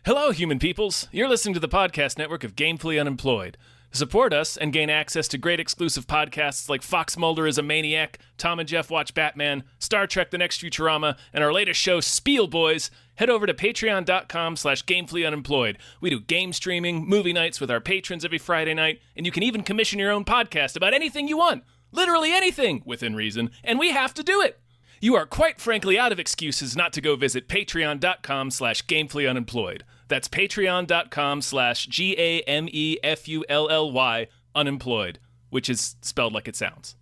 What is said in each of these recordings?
Hello, human peoples. You're listening to the podcast network of Gamefully Unemployed. To support us and gain access to great exclusive podcasts like Fox Mulder is a Maniac, Tom and Jeff Watch Batman, Star Trek The Next Futurama, and our latest show, Spiel Boys, head over to patreon.com/gamefullyunemployed. We do game streaming, movie nights with our patrons every Friday night, and you can even commission your own podcast about anything you want. Literally anything, within reason, and we have to do it. You are quite frankly out of excuses not to go visit patreon.com/gamefullyunemployed. That's patreon.com/GAMEFULLY unemployed, which is spelled like it sounds.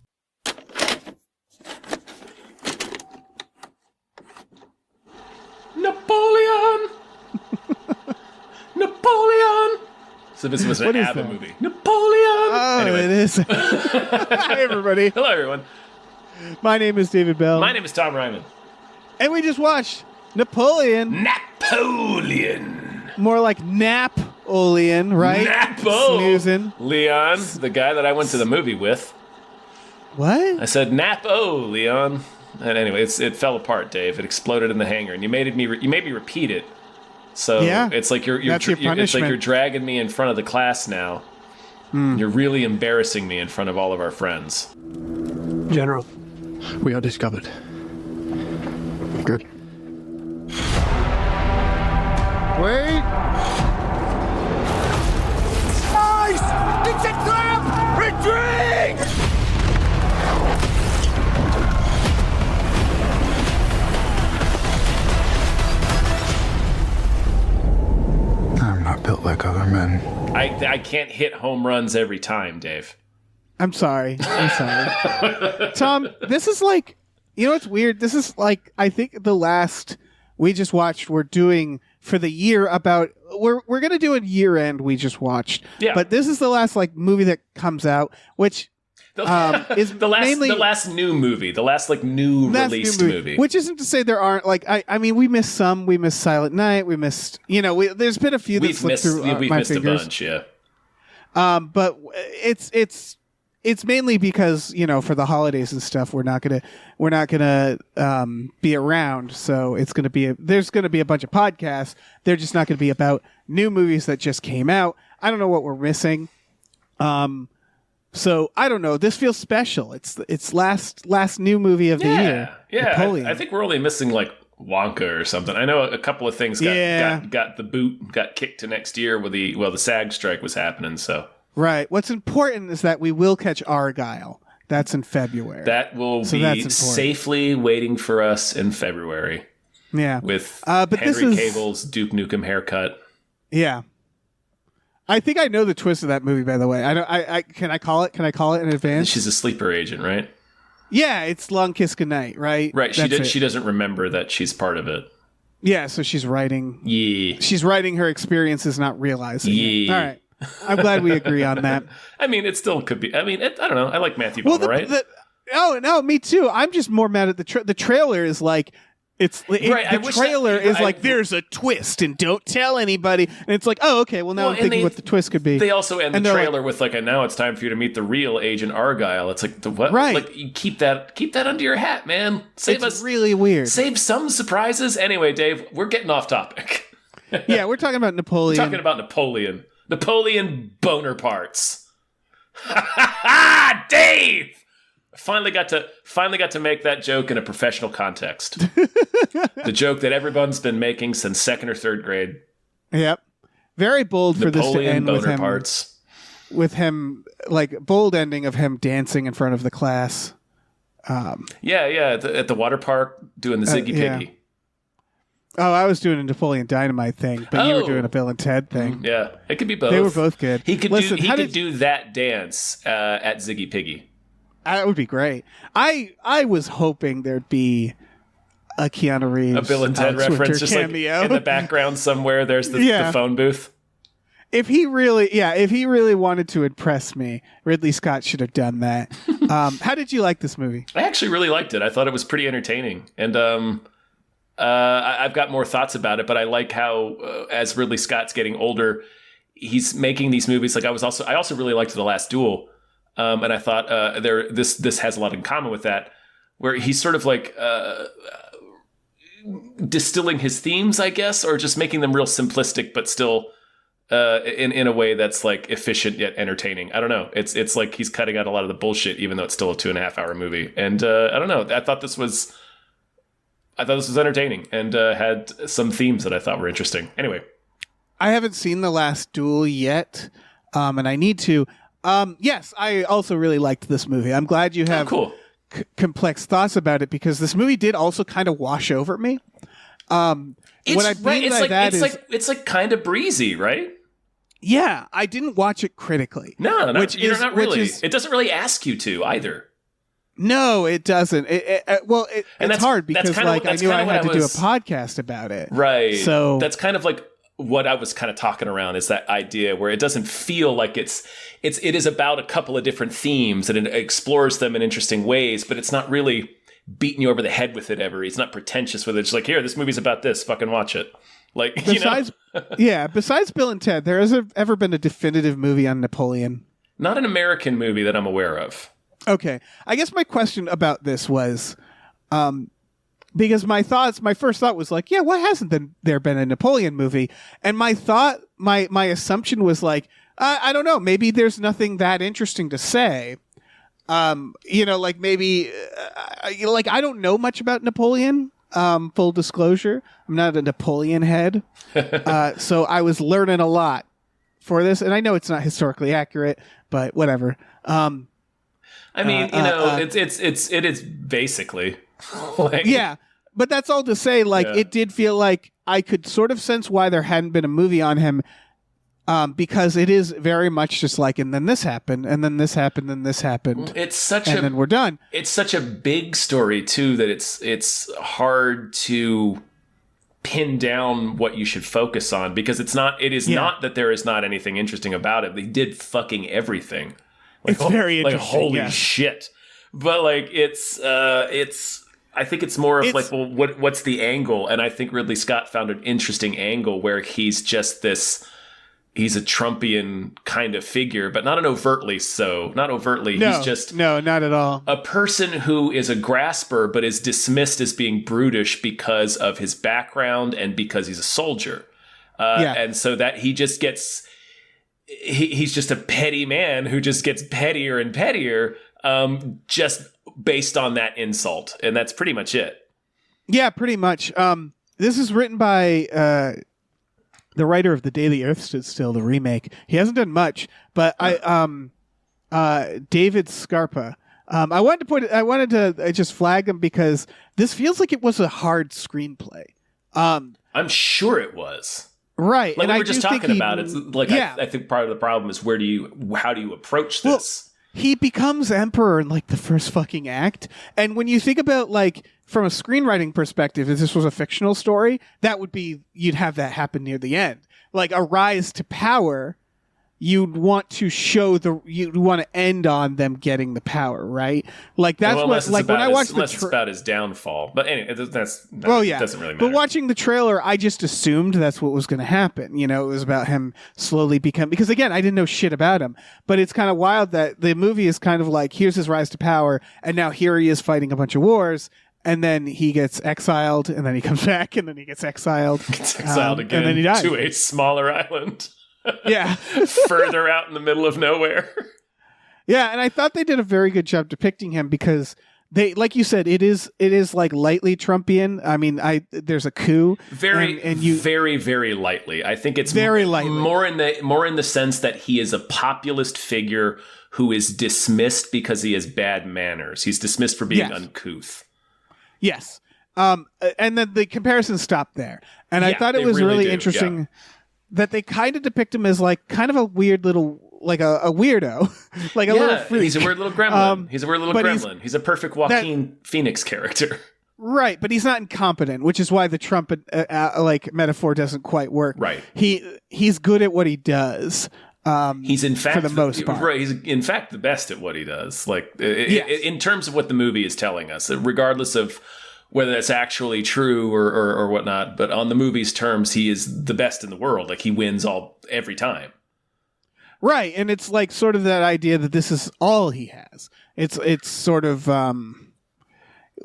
Napoleon! Napoleon! So this was an ABBA movie. Napoleon! Oh, anyway. It is. Hi, everybody. Hello, everyone. My name is David Bell. My name is Tom Ryman. And we just watched Napoleon. Napoleon! More like Napoleon, right? Snoozing. Leon, the guy that I went to the movie with. What? I said Napoleon. And anyway, it fell apart, Dave. It exploded in the hangar, and you made me repeat it. So yeah, it's like it's like you're dragging me in front of the class now. You're really embarrassing me in front of all of our friends. General, we are discovered. Good. Wait. Nice! It's a trap! Retreat! I'm not built like other men. I can't hit home runs every time, Dave. I'm sorry. Tom, this is like, you know what's weird? This is like, I think the last we just watched, we're doing for the year about, we're going to do a year end we just watched. Yeah. But this is the last like movie that comes out, which is the last new movie, the last like new released movie. Which isn't to say there aren't like, I mean, we missed some, we missed Silent Night, we missed, there's been a few that slipped through we've my missed fingers. a bunch, yeah. But it's mainly because, for the holidays and stuff, we're not gonna be around. So there's gonna be a bunch of podcasts. They're just not gonna be about new movies that just came out. I don't know what we're missing. So I don't know. This feels special. It's last new movie of the year. Yeah, Napoleon. I think we're only missing like Wonka or something. I know a couple of things got the boot, got kicked to next year with the SAG strike was happening. So. Right. What's important is that we will catch Argyle. That's in February. That will be safely waiting for us in February. Yeah. With but Henry Cable's Duke Nukem haircut. Yeah. I think I know the twist of that movie, by the way. Can I call it in advance? She's a sleeper agent, right? Yeah, it's Long Kiss Goodnight, right? Right. She doesn't remember that she's part of it. Yeah, so she's writing. Yeah. She's writing her experiences, not realizing it. Yeah. All right. I'm glad we agree on that. I mean, it still could be. I mean, I don't know. I like Matthew Vaughn, right? No, me too. I'm just more mad at the trailer is like, the trailer is like, there's a twist and don't tell anybody. And it's like, oh, okay, well, now I'm thinking what the twist could be. They also end the trailer with like, and now it's time for you to meet the real Agent Argyle. It's like, the what? Right. Like, you keep that under your hat, man. It's really weird. Save some surprises. Anyway, Dave, we're getting off topic. Yeah, we're talking about Napoleon. We're talking about Napoleon. Napoleon boner parts. Dave! Finally got to make that joke in a professional context. The joke that everyone's been making since second or third grade. Yep. Very bold for this to end boner with him. Parts. With him, like, bold ending of him dancing in front of the class. At the water park doing the Ziggy Piggy. Oh, I was doing a Napoleon Dynamite thing, but you were doing a Bill and Ted thing. Yeah, it could be both. They were both good. He could do that dance at Ziggy Piggy. That would be great. I was hoping there'd be a Keanu Reeves, a Bill and Ted reference, just cameo. Like in the background somewhere. There's the phone booth. If he really wanted to impress me, Ridley Scott should have done that. How did you like this movie? I actually really liked it. I thought it was pretty entertaining, and I've got more thoughts about it. But I like how, as Ridley Scott's getting older, he's making these movies. Like I also really liked The Last Duel, and I thought this has a lot in common with that, where he's sort of like distilling his themes, I guess, or just making them real simplistic, but still in a way that's like efficient yet entertaining. I don't know. It's like he's cutting out a lot of the bullshit, even though it's still a 2.5 hour movie. And I don't know. I thought this was entertaining and had some themes that I thought were interesting. Anyway, I haven't seen The Last Duel yet, and I need to. Yes, I also really liked this movie. I'm glad you have cool. complex thoughts about it, because this movie did also kind of wash over me. What I mean by that is, it's like kind of breezy, right? Yeah, I didn't watch it critically. No, not really. It doesn't really ask you to either. No, it doesn't. It's hard because like I knew I had to do a podcast about it. Right. So that's kind of like what I was kind of talking around, is that idea where it doesn't feel like it is about a couple of different themes and it explores them in interesting ways, but it's not really beating you over the head with it ever. It's not pretentious with it. It's like, here, this movie's about this. Fucking watch it. Like, besides Bill and Ted, there has ever been a definitive movie on Napoleon? Not an American movie that I'm aware of. Okay. I guess my question about this was, because my first thought was like, yeah, why hasn't there been a Napoleon movie? And my assumption was like, I don't know, maybe there's nothing that interesting to say. Like maybe, like I don't know much about Napoleon. Full disclosure, I'm not a Napoleon head. So I was learning a lot for this, and I know it's not historically accurate, but whatever. I mean, it is basically like, yeah, but that's all to say, like, yeah. It did feel like I could sort of sense why there hadn't been a movie on him. Because it is very much just like, and then this happened, and then this happened, and this happened. And then we're done. It's such a big story too that it's hard to pin down what you should focus on, because it is not that there is not anything interesting about it. They did fucking everything. Like, it's very interesting. Like, holy shit. But like I think it's more of like, well, what's the angle? And I think Ridley Scott found an interesting angle where he's just he's a Trumpian kind of figure, but not overtly. No, he's just not at all. A person who is a grasper, but is dismissed as being brutish because of his background and because he's a soldier. And so that he just gets, he's just a petty man who just gets pettier and pettier, just based on that insult. And that's pretty much it. Yeah, pretty much. This is written by, the writer of The Day the Earth Stood Still, the remake. He hasn't done much, but David Scarpa. I wanted to just flag him because this feels like it was a hard screenplay. I'm sure it was. Right. Like and we were just talking about it. Like, yeah. I think part of the problem is how do you approach this? Well, he becomes emperor in like the first fucking act. And when you think about like from a screenwriting perspective, if this was a fictional story, you'd have that happen near the end. Like a rise to power, you'd want to end on them getting the power, right? Like that's when I watched it's about his downfall. But anyway, that doesn't really matter. But watching the trailer, I just assumed that's what was going to happen. It was about him slowly because again, I didn't know shit about him. But it's kind of wild that the movie is kind of like, here's his rise to power, and now here he is fighting a bunch of wars. And then he gets exiled, and then he comes back, and then he gets exiled. Again, and then he dies. To a smaller island. Yeah. Further out in the middle of nowhere. Yeah, and I thought they did a very good job depicting him because they, like you said, it is like lightly Trumpian. I mean, there's a coup. Very, very lightly. I think it's very lightly. More in the sense that he is a populist figure who is dismissed because he has bad manners. He's dismissed for being uncouth. Yes. And then the comparison stopped there. And I thought it was really interesting that they kind of depict him as like kind of a weird little, like a weirdo, like a little freak. He's a weird little gremlin. He's a perfect Joaquin Phoenix character. Right, but he's not incompetent, which is why the trumpet like metaphor doesn't quite work. Right. He's good at what he does. He's in fact for the most part. Right. He's in fact the best at what he does. Like in terms of what the movie is telling us, regardless of whether that's actually true or whatnot. But on the movie's terms, he is the best in the world. Like he wins every time. Right, and it's like sort of that idea that this is all he has. It's sort of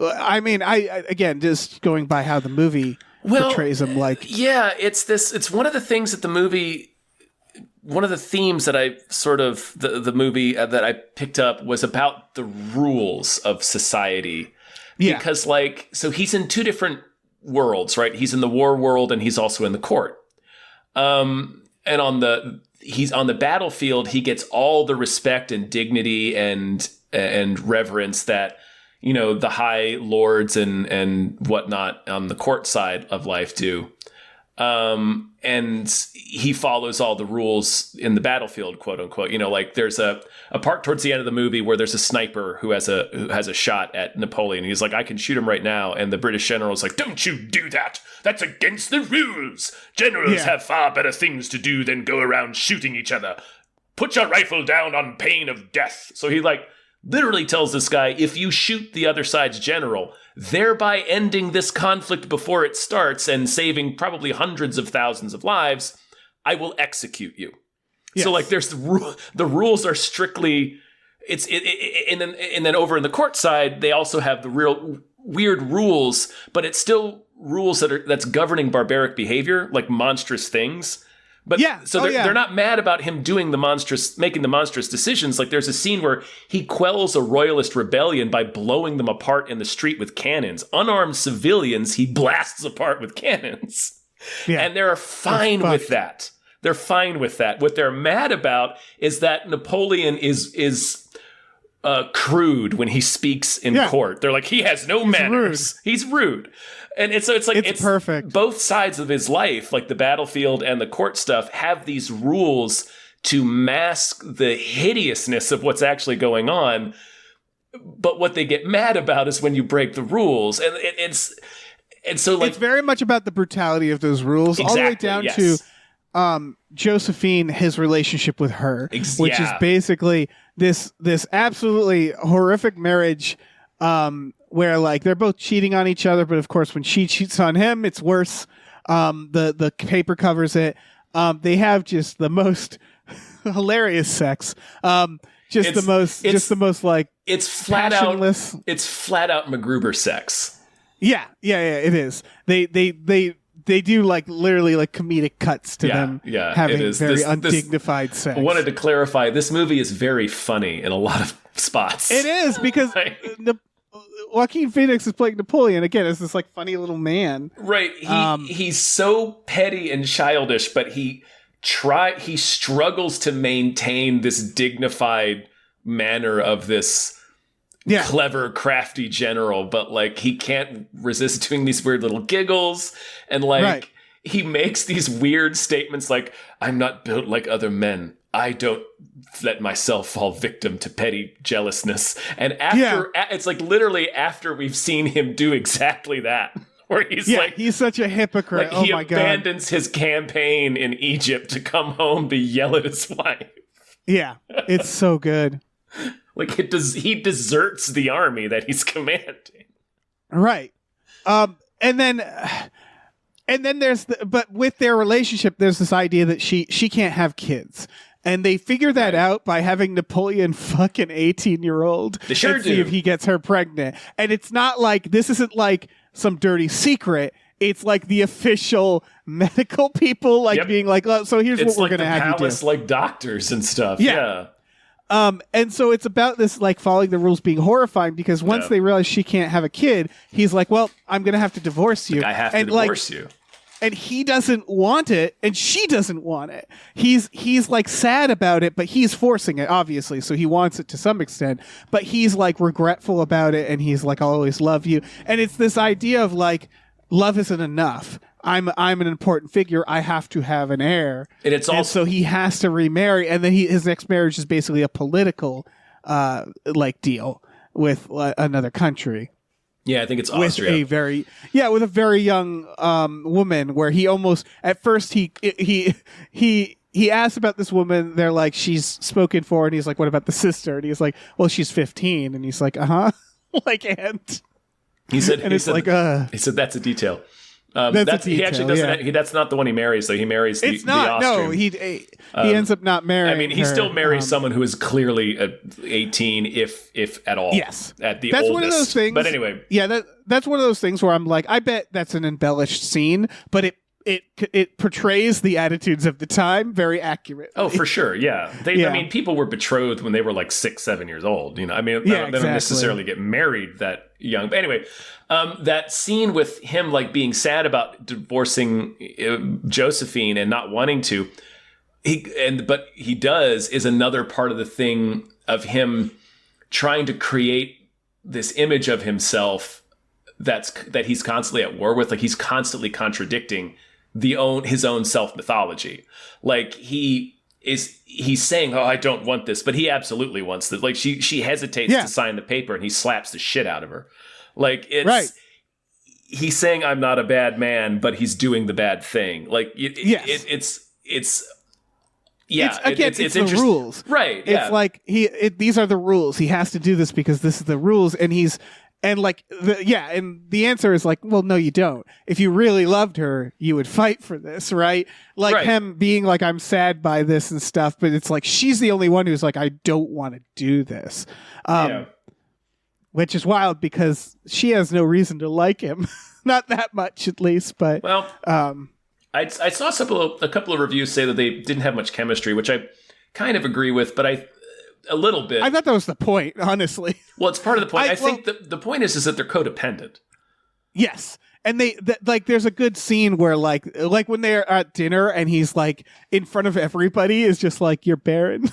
I mean, I again, just going by how the movie portrays him, like, yeah, it's one of the things that the movie, one of the themes that I sort of the movie that I picked up was about the rules of society. Yeah. Because like, so he's in two different worlds, right? He's in the war world and he's also in the court. And he's on the battlefield, he gets all the respect and dignity and reverence that, you know, the high lords and whatnot on the court side of life do. And he follows all the rules in the battlefield, quote unquote. You know, like there's a part towards the end of the movie where there's a sniper who has a shot at Napoleon. He's like, I can shoot him right now. And the British general's like, don't you do that. That's against the rules. Generals have far better things to do than go around shooting each other. Put your rifle down on pain of death. So he like literally tells this guy, if you shoot the other side's general, thereby ending this conflict before it starts and saving probably hundreds of thousands of lives, I will execute you. Yes. So like there's the rules are strictly and then over in the court side, they also have the real weird rules, but it's still rules that's governing barbaric behavior, like monstrous things. But they're not mad about him making the monstrous decisions. Like there's a scene where he quells a royalist rebellion by blowing them apart in the street with cannons. Unarmed civilians, he blasts apart with cannons. Yeah. And they're fine with that. They're fine with that. What they're mad about is that Napoleon is crude when he speaks in court. They're like, he has no manners. He's rude. And it's perfect. Both sides of his life, like the battlefield and the court stuff, have these rules to mask the hideousness of what's actually going on. But what they get mad about is when you break the rules. And so like, it's very much about the brutality of those rules, all the way down to Josephine, his relationship with her, which is basically this absolutely horrific marriage. Where like they're both cheating on each other, but of course when she cheats on him, it's worse. The paper covers it. They have just the most hilarious sex. The most like it's flat out. It's flat out MacGruber sex. Yeah, it is. They do like literally like comedic cuts to them having very undignified sex. I wanted to clarify, this movie is very funny in a lot of spots. It is because Joaquin Phoenix is playing Napoleon again as this like funny little man. Right. He's so petty and childish, but he struggles to maintain this dignified manner of this clever, crafty general, but like he can't resist doing these weird little giggles and like he makes these weird statements like, I'm not built like other men. I don't let myself fall victim to petty jealousness. And it's like literally after we've seen him do exactly that, where he's like, he's such a hypocrite. Like he abandons his campaign in Egypt to come home to yell at his wife. Yeah, it's so good. Like he deserts the army that he's commanding. Right. And then but with their relationship, there's this idea that she can't have kids. And they figure that out by having Napoleon fuck an 18-year-old and see if he gets her pregnant. And it's not like, this isn't like some dirty secret. It's like the official medical people being like, oh, so here's what we're going to have you do. It's like doctors and stuff. Yeah. And so it's about this like following the rules being horrifying because once they realize she can't have a kid, he's like, well, I'm going to have to divorce you. Like, I have to divorce you. And he doesn't want it, and she doesn't want it. He's like sad about it, but he's forcing it, obviously. So he wants it to some extent, but he's like regretful about it, and he's like, I'll always love you. And it's this idea of like, love isn't enough. I'm an important figure. I have to have an heir, and so he has to remarry. And then his next marriage is basically a political like deal with another country. Yeah, I think it's Austria. With a very young woman, where he almost at first he asked about this woman. They're like, she's spoken for, and he's like, what about the sister? And he's like, well, she's 15, and he's like, like, and he said that's a detail. That's a he actually detail, doesn't. That's not the one he marries. So he marries the, It's not. the No, Austrian. he ends up not marrying. I mean, he her. still marries someone who is clearly 18, if at all. Yes, at the that's oldest. one of those things. But anyway, yeah, that's one of those things where I'm like, I bet that's an embellished scene, but it portrays the attitudes of the time very accurately. oh, for sure, yeah. I mean, people were betrothed when they were like 6, 7 years old. You know, I mean, they don't necessarily get married that young. But anyway, that scene with him like being sad about divorcing Josephine and not wanting to, but he does, is another part of the thing of him trying to create this image of himself that he's constantly at war with. Like he's constantly contradicting his own self mythology. Like he's saying, "Oh, I don't want this," but he absolutely wants this. Like she hesitates to sign the paper, and he slaps the shit out of her. Like it's right. He's saying, "I'm not a bad man," but he's doing the bad thing. Like it's the rules, right? Yeah. It's like these are the rules. He has to do this because this is the rules, and the answer is like, well, no, you don't. If you really loved her, you would fight for this, right? Like him being like, I'm sad by this and stuff, but it's like she's the only one who's like, I don't want to do this, which is wild because she has no reason to like him, not that much at least. But well, I saw a couple of reviews say that they didn't have much chemistry, which I kind of agree with, but a little bit. I thought that was the point, honestly. Well, it's part of the point. I think the point is that they're codependent. Yes. And like there's a good scene where like when they're at dinner and he's like in front of everybody is just like, you're barren.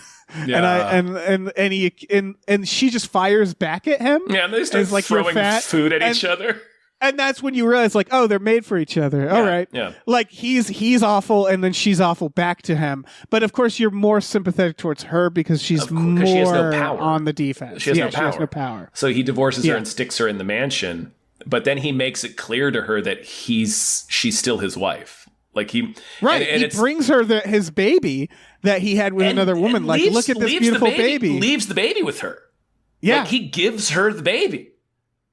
Yeah. and she just fires back at him. Yeah, and they start like, throwing food at each other. And that's when you realize, like, oh, they're made for each other. All right. Yeah. Like, he's awful, and then she's awful back to him. But, of course, you're more sympathetic towards her because she's more she has no power. on the defense. She has She has no power. So he divorces her and sticks her in the mansion. But then he makes it clear to her that she's still his wife. Like he brings her his baby that he had with another woman. Like, look at this beautiful baby. Leaves the baby with her. Yeah. Like, he gives her the baby.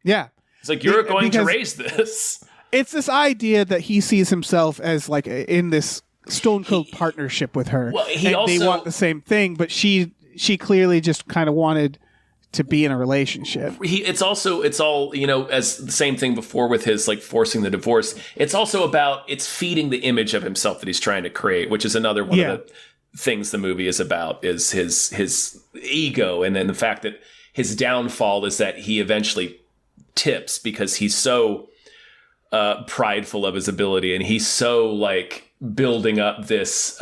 Yeah. It's like, you're going to raise this. It's this idea that he sees himself as like in this stone cold partnership with her. Well, they want the same thing, but she clearly just kind of wanted to be in a relationship. It's all, you know, as the same thing before with his like forcing the divorce. It's also about, it's feeding the image of himself that he's trying to create, which is another one of the things the movie is about, is his ego. And then the fact that his downfall is that he eventually tips because he's so prideful of his ability, and he's so like building up this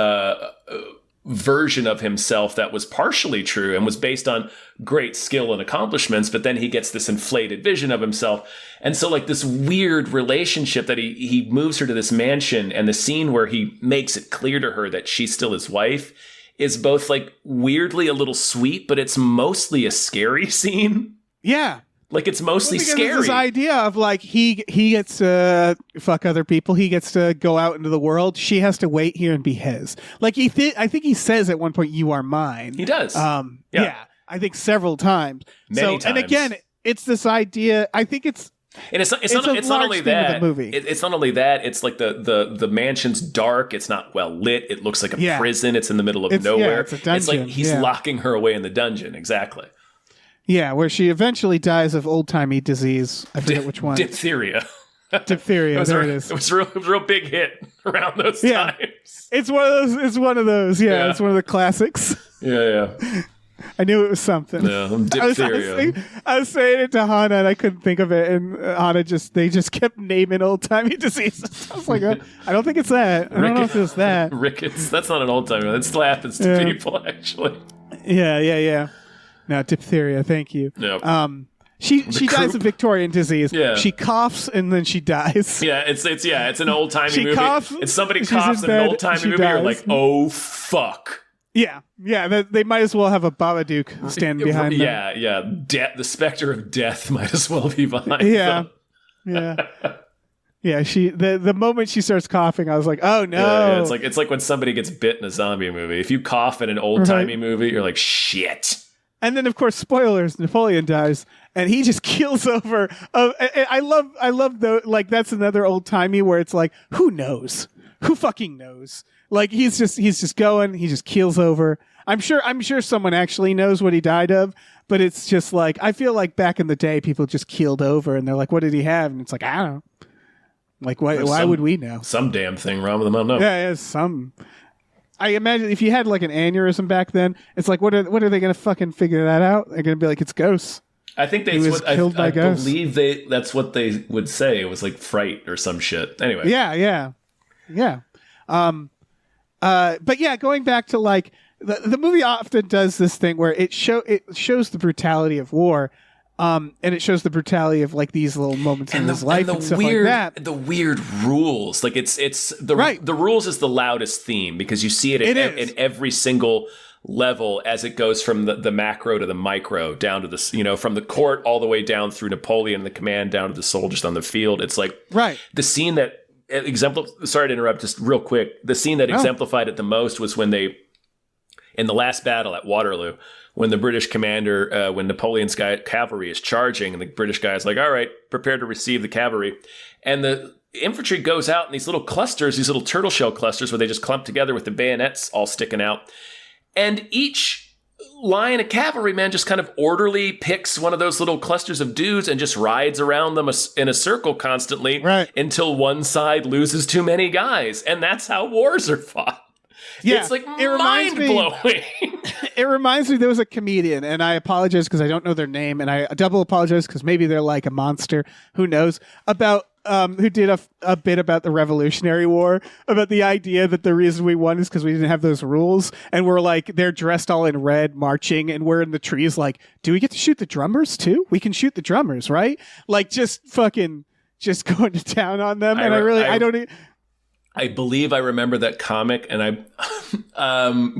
version of himself that was partially true and was based on great skill and accomplishments, but then he gets this inflated vision of himself. And so like this weird relationship that he moves her to this mansion, and the scene where he makes it clear to her that she's still his wife is both like weirdly a little sweet, but it's mostly a scary scene. Yeah. Like, it's mostly scary. This idea of like he gets to fuck other people, he gets to go out into the world. She has to wait here and be his. Like I think he says at one point, "You are mine." He does. Yeah, I think several times. Many times. And again, it's this idea. I think it's not only that. Movie. It's not only that. It's like the mansion's dark. It's not well lit. It looks like a prison. It's in the middle of nowhere. It's a dungeon. It's like he's locking her away in the dungeon. Exactly. Yeah, where she eventually dies of old-timey disease. I forget which one. Diphtheria. Diphtheria. There it is. It was a real big hit around those times. It's one of those. It's one of those. Yeah, it's one of the classics. Yeah. I knew it was something. Yeah, diphtheria. I was saying it to Hannah, and I couldn't think of it, and Hannah they just kept naming old-timey diseases. I was like, I don't think it's that. I don't know if it's that. Rickets. That's not an old-timey. That still happens to people, actually. Yeah. No, diphtheria. Thank you. Yep. She dies of Victorian disease. Yeah. She coughs and then she dies. Yeah, it's an old timey movie. Coughs, and somebody coughs in an old timey movie, you're like, oh fuck. Yeah. They might as well have a Babadook stand behind them. Yeah. The specter of death might as well be behind them. Yeah. Yeah, the moment she starts coughing, I was like, "Oh no!" Yeah, it's like when somebody gets bit in a zombie movie. If you cough in an old timey movie, you're like, "Shit." And then, of course, spoilers: Napoleon dies, and he just keels over. I love the like that's another old timey where it's like, who knows? Who fucking knows? Like he's just going. He just keels over. I'm sure someone actually knows what he died of, but it's just like I feel like back in the day, people just keeled over and they're like, "What did he have?" And it's like, I don't know. Like why would we know? Some damn thing wrong with him. I don't know. Yeah, some. I imagine if you had like an aneurysm back then, it's like, what are they going to fucking figure that out? They're going to be like, it's ghosts. I think He was killed by ghosts. believe that's what they would say. It was like fright or some shit. Anyway. Yeah. But yeah, going back to like the movie often does this thing where it shows the brutality of war. And it shows the brutality of like these little moments in his life and stuff like that. The weird rules, like it's the rules is the loudest theme because you see it in every single level as it goes from the macro to the micro down to the from the court all the way down through Napoleon and the command down to the soldiers on the field. It's like the scene that sorry to interrupt, just real quick. The scene that exemplified it the most was when they in the last battle at Waterloo. When the British commander, when Napoleon's cavalry is charging, and the British guy is like, all right, prepare to receive the cavalry. And the infantry goes out in these little clusters, these little turtle shell clusters where they just clump together with the bayonets all sticking out. And each line of cavalryman just kind of orderly picks one of those little clusters of dudes and just rides around them in a circle constantly until one side loses too many guys. And that's how wars are fought. Yeah, it's like mind-blowing. It reminds me, there was a comedian, and I apologize because I don't know their name, and I double apologize because maybe they're like a monster, who knows, about who did a bit about the Revolutionary War, about the idea that the reason we won is because we didn't have those rules, and we're like, they're dressed all in red, marching, and we're in the trees like, do we get to shoot the drummers too? We can shoot the drummers, right? Like, just fucking, just going to town on them, I believe I remember that comic, and I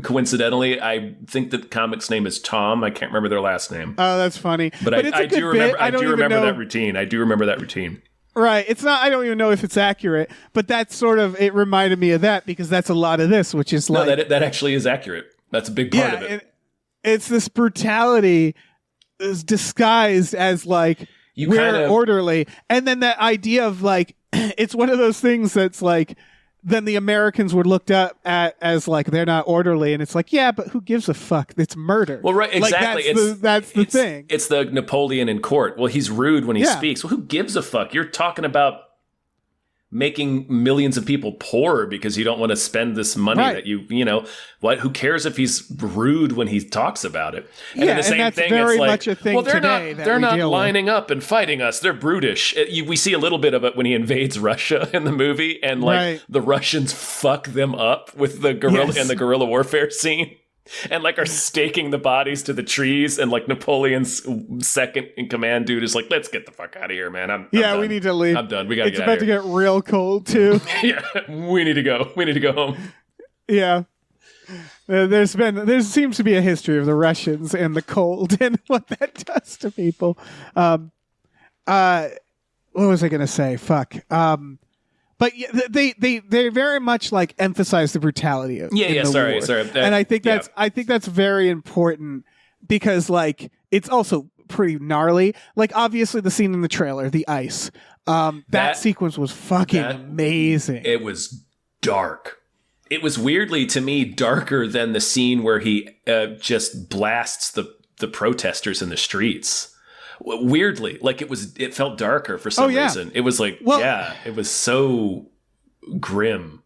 coincidentally, I think that the comic's name is Tom. I can't remember their last name. Oh, that's funny. But I do remember. I do remember that routine. I do remember that routine. Right. It's not. I don't even know if it's accurate, but that's sort of. It reminded me of that because that's a lot of this, which is like that actually is accurate. That's a big part of it. It's this brutality is disguised as like we're orderly, and then that idea of like it's one of those things that's like. Then the Americans were looked at as like they're not orderly, and it's like, yeah, but who gives a fuck? It's murder. Well, right, exactly. Like, that's the thing. It's the Napoleon in court. Well, he's rude when he speaks. Well, who gives a fuck? You're talking about making millions of people poor because you don't want to spend this money that what? Who cares if he's rude when he talks about it? And the same thing, very much a thing today. They're not lining up and fighting us. They're brutish. We see a little bit of it when he invades Russia in the movie, and the Russians fuck them up with the guerrilla and the guerrilla warfare scene. And like are staking the bodies to the trees, and like Napoleon's second in command dude is like, "Let's get the fuck out of here, man. I'm done. We need to leave. I'm done. We gotta get out of here. It's about to get real cold too. Yeah, we need to go. We need to go home. Yeah, there seems to be a history of the Russians and the cold and what that does to people. What was I gonna say? Fuck. But they very much like emphasize the brutality of sorry. And I think that's very important because like it's also pretty gnarly. Like obviously the scene in the trailer, the ice. That sequence was fucking amazing. It was dark. It was weirdly to me darker than the scene where he just blasts the protesters in the streets. Weirdly, like it felt darker for some reason. It was like, it was so grim.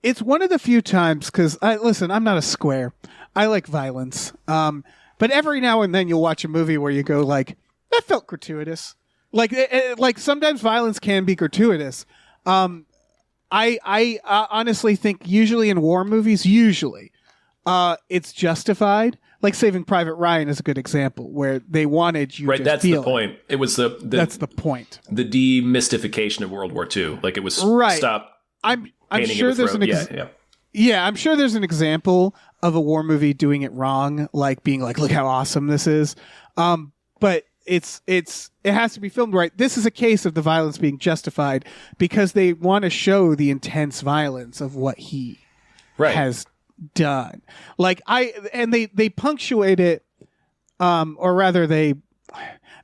It's one of the few times, because I'm not a square. I like violence. But every now and then you'll watch a movie where you go like, that felt gratuitous. Like, like sometimes violence can be gratuitous. I honestly think usually in war movies, it's justified. Like Saving Private Ryan is a good example where they wanted you to that's feel the point. It was that's the point. The demystification of World War II. Like it was stop. I'm sure there's I'm sure there's an example of a war movie doing it wrong, like being like, look how awesome this is. But it has to be filmed right. This is a case of the violence being justified because they want to show the intense violence of what he has done. Like they punctuate it, or rather they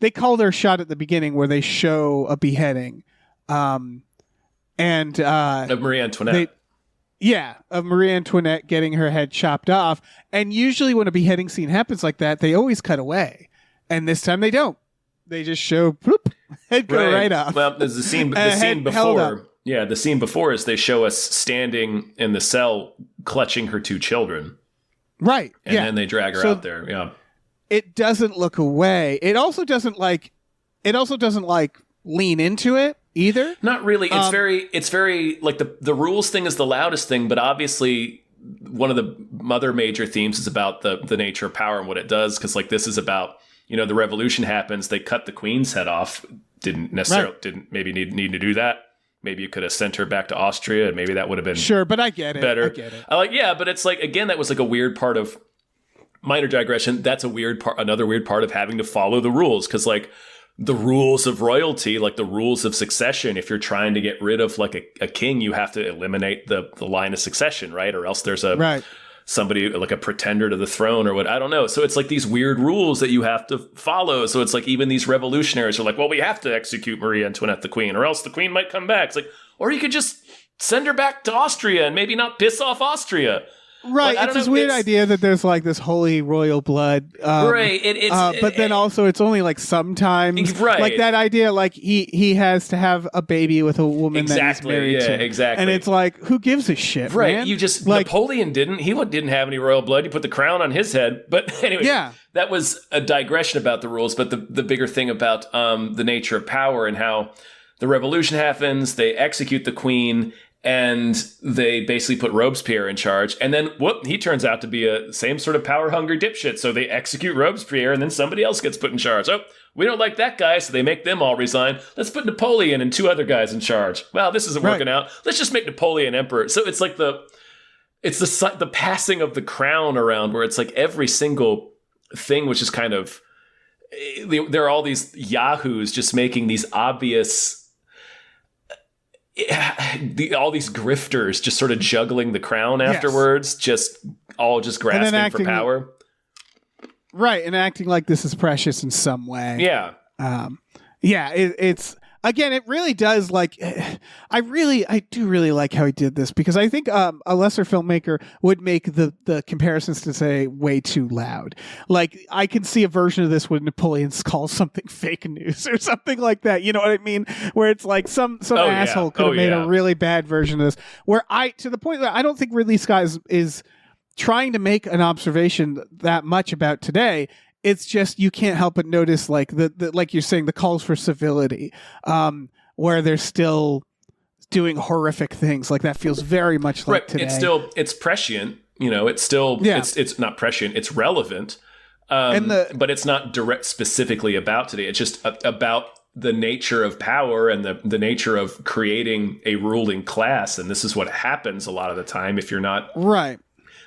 they call their shot at the beginning where they show a beheading, and Of Marie Antoinette. Of Marie Antoinette getting her head chopped off. And usually when a beheading scene happens like that, they always cut away, and this time they don't. They just show bloop, head go right off. Well, there's the scene. The scene before. Yeah, the scene before is they show us standing in the cell, clutching her 2 children. Right. And then they drag her out there. Yeah. It doesn't look away. It also doesn't like lean into it either. Not really. It's very like the rules thing is the loudest thing, but obviously one of the other major themes is about the nature of power and what it does. Cause like this is about, the revolution happens. They cut the queen's head off. Didn't maybe need to do that. Maybe you could have sent her back to Austria, and maybe that would have been sure. But I get it. Better. I get it. But it's like again, that was like a weird part of minor digression. That's a weird part. Another weird part of having to follow the rules, because like the rules of royalty, like the rules of succession. If you're trying to get rid of like a king, you have to eliminate the line of succession, right? Or else there's somebody like a pretender to the throne or what, I don't know. So it's like these weird rules that you have to follow. So it's like even these revolutionaries are like, well, we have to execute Marie Antoinette, the queen, or else the queen might come back. It's like, or you could just send her back to Austria and maybe not piss off Austria. Right. It's this weird idea that there's like this holy royal blood. Right. But then also it's only like sometimes. Right. Like that idea, like he has to have a baby with a woman that he's married to. Exactly. And it's like, who gives a shit, right. man? You just, like, Napoleon didn't have any royal blood. You put the crown on his head. But anyway, that was a digression about the rules. But the bigger thing about the nature of power and how the revolution happens, they execute the queen, and they basically put Robespierre in charge. And then, he turns out to be a same sort of power-hungry dipshit. So they execute Robespierre, and then somebody else gets put in charge. Oh, we don't like that guy, so they make them all resign. Let's put Napoleon and 2 other guys in charge. Well, this isn't working out. Let's just make Napoleon emperor. So it's like the passing of the crown around, where it's like every single thing, which is kind of... There are all these yahoos just making these obvious... all these grifters just sort of juggling the crown afterwards, just grasping for power. Right, and acting like this is precious in some way. Yeah. It's again, it really does, like, I do really like how he did this, because I think a lesser filmmaker would make the comparisons to say way too loud. Like, I can see a version of this when Napoleon calls something fake news or something like that. You know what I mean? Where it's like some asshole could have made a really bad version of this. Where to the point that I don't think Ridley Scott is trying to make an observation that much about today. It's just, you can't help but notice, like the like you're saying, the calls for civility, where they're still doing horrific things. Like, that feels very much like today. It's prescient, it's not prescient, it's relevant, but it's not direct specifically about today. It's just about the nature of power and the nature of creating a ruling class. And this is what happens a lot of the time if you're not right.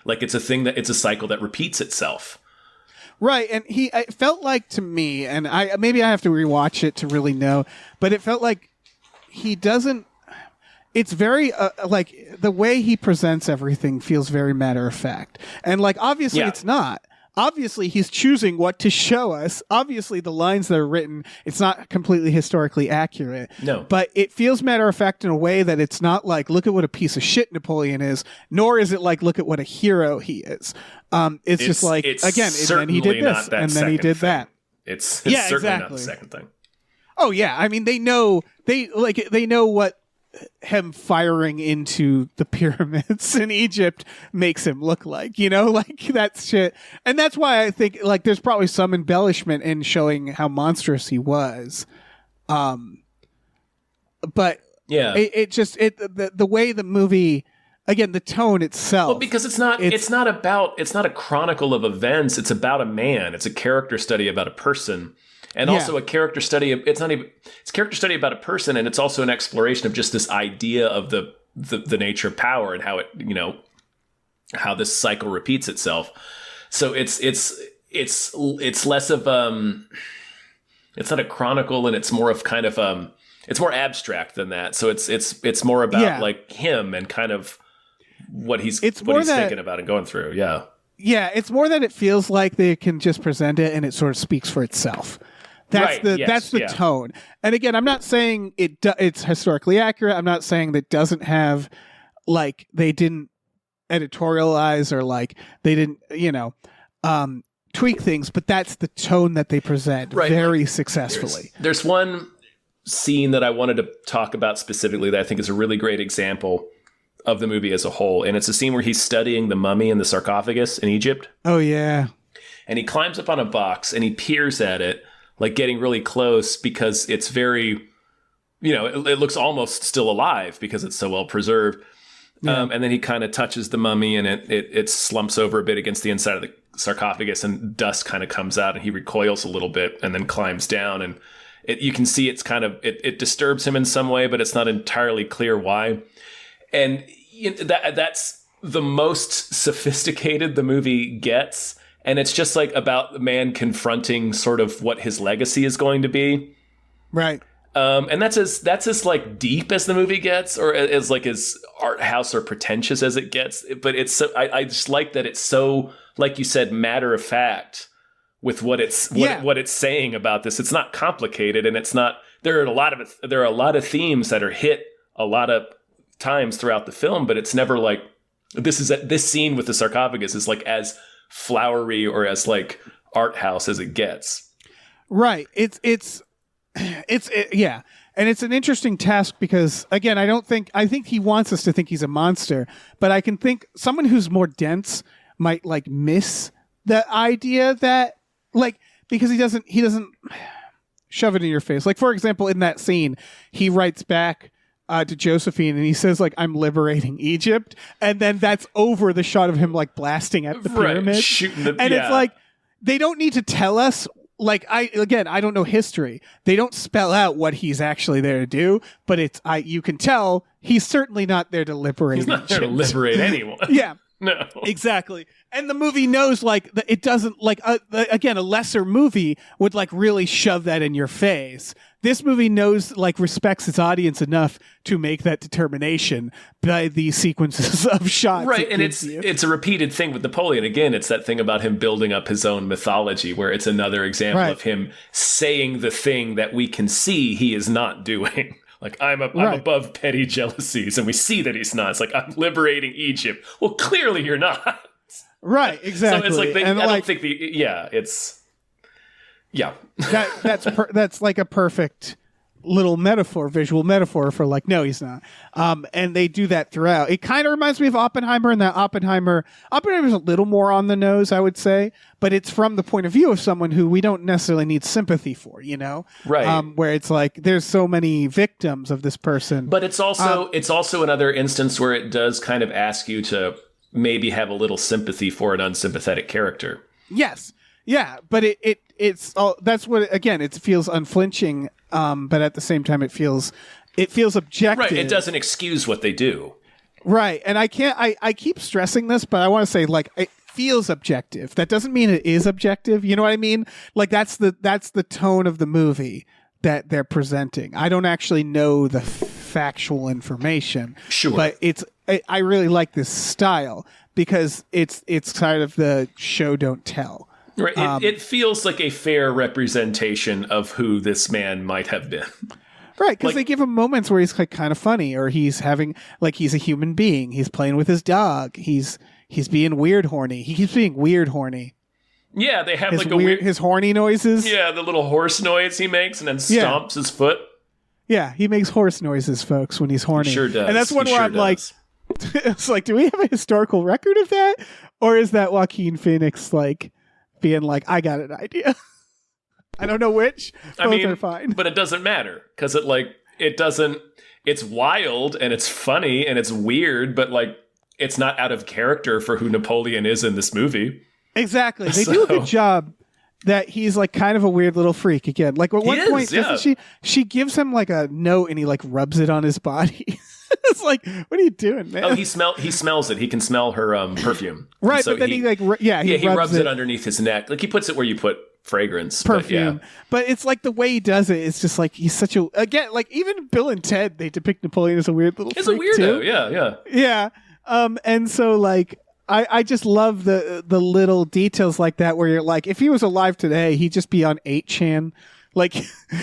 Like, it's a cycle that repeats itself. Right, and it felt like, to me, and maybe I have to rewatch it to really know, but it felt like he doesn't. It's very like, the way he presents everything feels very matter of fact, and like, obviously it's not. Obviously, he's choosing what to show us. Obviously, the lines that are written, it's not completely historically accurate. No. But it feels matter of fact in a way that it's not like, look at what a piece of shit Napoleon is, nor is it like, look at what a hero he is. It's just like, again, and then he did this, and then he did that. It's certainly not the second thing. Oh, yeah. I mean, they know what him firing into the pyramids in Egypt makes him look like, like that shit. And that's why I think, like, there's probably some embellishment in showing how monstrous he was. But yeah, the way the movie, again, the tone itself. Well, because it's not a chronicle of events. It's about a man. It's a character study about a person. And also a character study. It's a character study about a person, and it's also an exploration of just this idea of the nature of power and how it, how this cycle repeats itself. So it's less of it's not a chronicle, and it's more of kind of it's more abstract than that. So it's more about like him and kind of what he's thinking about and going through. Yeah. Yeah, it's more that it feels like they can just present it and it sort of speaks for itself. That's the tone. And again, I'm not saying it's historically accurate. I'm not saying that doesn't have, like, they didn't editorialize or like they didn't, tweak things, but that's the tone that they present very successfully. There's one scene that I wanted to talk about specifically that I think is a really great example of the movie as a whole. And it's a scene where he's studying the mummy in the sarcophagus in Egypt. Oh, yeah. And he climbs up on a box and he peers at it, like getting really close because it's very, it looks almost still alive because it's so well preserved. Yeah. And then he kind of touches the mummy and it slumps over a bit against the inside of the sarcophagus and dust kind of comes out and he recoils a little bit and then climbs down. And you can see it's kind of, it disturbs him in some way, but it's not entirely clear why. And that's the most sophisticated the movie gets. And it's just like about the man confronting sort of what his legacy is going to be. Right. And that's as like deep as the movie gets, or as like as art house or pretentious as it gets. But it's so, I just like that it's so, like you said, matter of fact with what it's saying about this. It's not complicated, and it's not. There are a lot of themes that are hit a lot of times throughout the film, but it's never like this scene with the sarcophagus is like as flowery or as like art house as it gets. Right. Yeah. And it's an interesting task because, again, I think he wants us to think he's a monster, but I can think someone who's more dense might like miss the idea that, like, because he doesn't shove it in your face. Like, for example, in that scene, he writes back to Josephine and he says, like, I'm liberating Egypt. And then that's over the shot of him like blasting at the pyramid. It's like, they don't need to tell us. Like, I don't know history. They don't spell out what he's actually there to do, but you can tell he's certainly not there to liberate. He's not there to liberate anyone. Yeah. No. Exactly. And the movie knows, like, it doesn't, like, again, a lesser movie would, like, really shove that in your face. This movie knows, like, respects its audience enough to make that determination by these sequences of shots. Right, and it's a repeated thing with Napoleon. Again, it's that thing about him building up his own mythology, where it's another example of him saying the thing that we can see he is not doing. Like, I'm above petty jealousies, and we see that he's not. It's like, I'm liberating Egypt. Well, clearly you're not. Right, exactly. So it's like, I don't think that's like a perfect little visual metaphor for like, no, he's not. And they do that throughout. It kind of reminds me of Oppenheimer, and that Oppenheimer's a little more on the nose, I would say, but it's from the point of view of someone who we don't necessarily need sympathy for, Right. Where it's like, there's so many victims of this person. But it's also another instance where it does kind of ask you to maybe have a little sympathy for an unsympathetic character. Yes. Yeah, but it's that's what, again, it feels unflinching, but at the same time it feels objective. Right, it doesn't excuse what they do. Right, and I keep stressing this, but I want to say, like, it feels objective. That doesn't mean it is objective. You know what I mean? Like, that's the tone of the movie that they're presenting. I don't actually know the factual information. Sure. But I really like this style because it's kind of the show don't tell. Right. It feels like a fair representation of who this man might have been. Right, because they give him moments where he's like kind of funny, or he's having, like, he's a human being. He's playing with his dog. He's being weird horny. He keeps being weird horny. Yeah, they have his like his horny noises. Yeah, the little horse noise he makes and then stomps his foot. Yeah, he makes horse noises, folks, when he's horny. He sure does. And that's one where I'm like, it's like, do we have a historical record of that? Or is that Joaquin Phoenix, like, being like, I got an idea? I don't know which. Both are fine. But it doesn't matter, because it's wild and it's funny and it's weird, but like, it's not out of character for who Napoleon is in this movie. Exactly. They do a good job that he's like kind of a weird little freak again. Like at one point, she gives him like a note and he like rubs it on his body. It's like, what are you doing, man? Oh, he smells it. He can smell her perfume. Right, so but then he rubs it underneath his neck. Like he puts it where you put fragrance. Perfume. But it's like the way he does it, it's just like he's such a, again, like even Bill and Ted, they depict Napoleon as a weird little freak. It's a weirdo, too. Yeah. And so like I just love the little details like that where you're like, if he was alive today, he'd just be on 8chan Like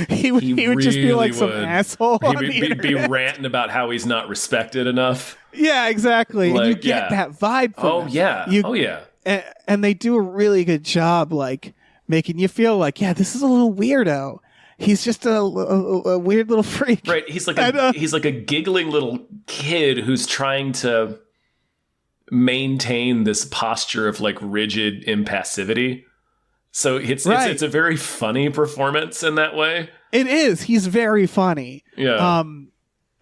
he would just be really like some would. asshole. He'd on the be internet. ranting about how he's not respected enough. Yeah, exactly. And you Like, get that vibe from Oh him. yeah. You- oh yeah. and they do a really good job, like making you feel like, yeah, this is a little weirdo. He's just a weird little freak. Right. He's like And, he's like a giggling little kid who's trying to maintain this posture of like rigid impassivity. So it's a very funny performance in that way. It is. He's very funny. Yeah.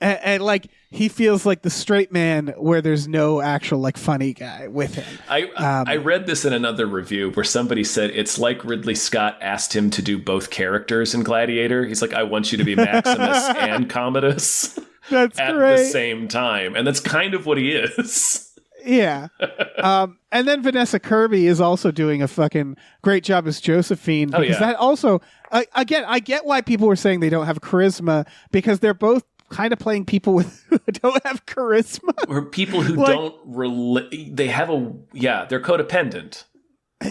And like he feels like the straight man where there's no actual like funny guy with him. I read this in another review where somebody said it's like Ridley Scott asked him to do both characters in Gladiator. He's like, I want you to be Maximus and Commodus That's at great. the same time. And that's kind of what he is. Yeah. And then Vanessa Kirby is also doing a fucking great job as Josephine. Because that also, again, I get why people were saying they don't have charisma because they're both kind of playing people who don't have charisma. Or people who Like- don't relate. They have they're codependent.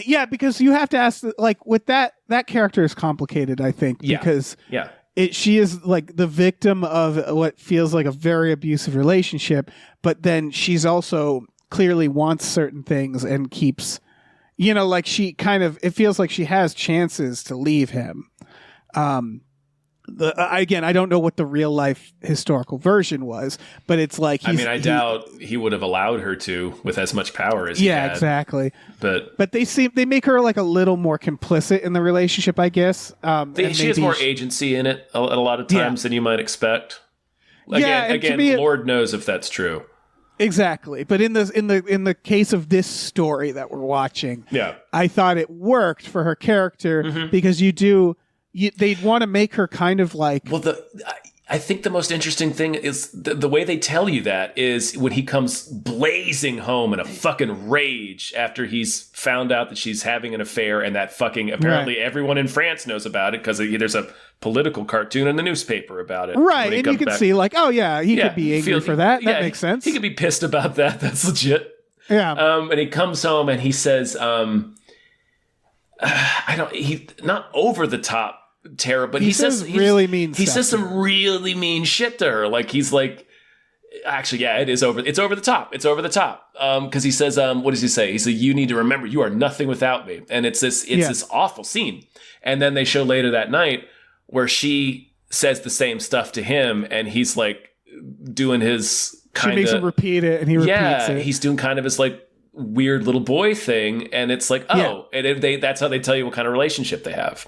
Yeah, because you have to ask, like, with that character is complicated, I think, Yeah. because Yeah. she is like the victim of what feels like a very abusive relationship, but then she's also clearly wants certain things and keeps, like she kind of, it feels like she has chances to leave him. Again, I don't know what the real life historical version was, but it's like I doubt he would have allowed her to with as much power as he had. exactly. But they make her like a little more complicit in the relationship, I guess. she has more agency in it a lot of times than you might expect. And to me, Lord knows if that's true. Exactly. But in the case of this story that we're watching, I thought it worked for her character because they'd want to make her kind of like... Well, I think the most interesting thing is the way they tell you that is when he comes blazing home in a fucking rage after he's found out that she's having an affair and that fucking apparently everyone in France knows about it because there's a political cartoon in the newspaper about it. Right, and you can see like, oh yeah, he could be angry for that. That makes sense. He could be pissed about that. That's legit. Yeah. And he comes home and he says, not over the top terrible, but he says really mean he stuff says some really mean shit to her. Like he's like, actually, yeah, it's over the top. It's over the top. Because he says, what does he say? He said, "You need to remember, you are nothing without me." And it's this awful scene. And then they show later that night where she says the same stuff to him, and he's like doing his kind of. She makes him repeat it, and he repeats it. He's doing kind of his like weird little boy thing, and it's like, and that's how they tell you what kind of relationship they have.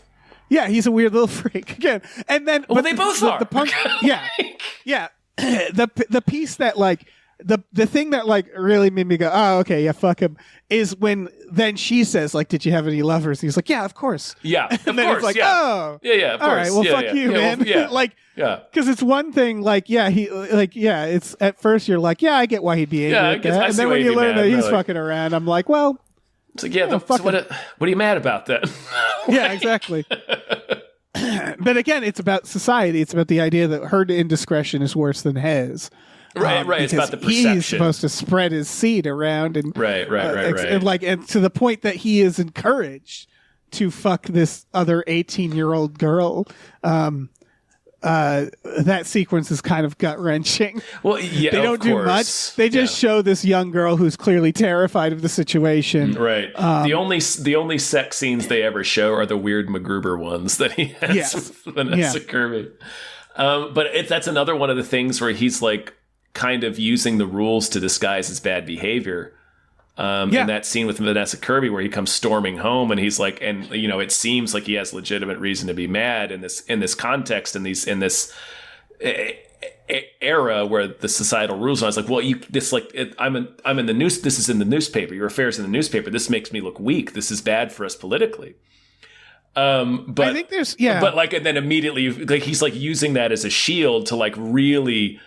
Yeah, he's a weird little freak again. And then, well, they both are. The punk, yeah. The piece that like the thing that like really made me go, oh, okay, yeah, fuck him, is when then she says like, "Did you have any lovers?" And he's like, "Yeah, of course." Yeah, and of then course. It's like, of course. All right, well, fuck you, man. Because it's one thing, like, it's at first you're like, yeah, I get why he'd be angry at that, and then when you learn that he's fucking around, I'm like, well. It's like, so what are you mad about then? Yeah, exactly. But again, it's about society. It's about the idea that her indiscretion is worse than his. Right. It's about the perception. He's supposed to spread his seed around, and right. And to the point that he is encouraged to fuck this other 18-year-old girl. That sequence is kind of gut wrenching. Well, yeah, they don't do much. They just show this young girl who's clearly terrified of the situation. Right. The only sex scenes they ever show are the weird MacGruber ones that he has with Vanessa Kirby. But that's another one of the things where he's like kind of using the rules to disguise his bad behavior. In that scene with Vanessa Kirby where he comes storming home and he's like, and it seems like he has legitimate reason to be mad in this context, in this era where the societal rules are. It's like, well, I'm in the news. This is in the newspaper. Your affair's in the newspaper. This makes me look weak. This is bad for us politically. But I think there's but like, and then immediately like he's like using that as a shield to like really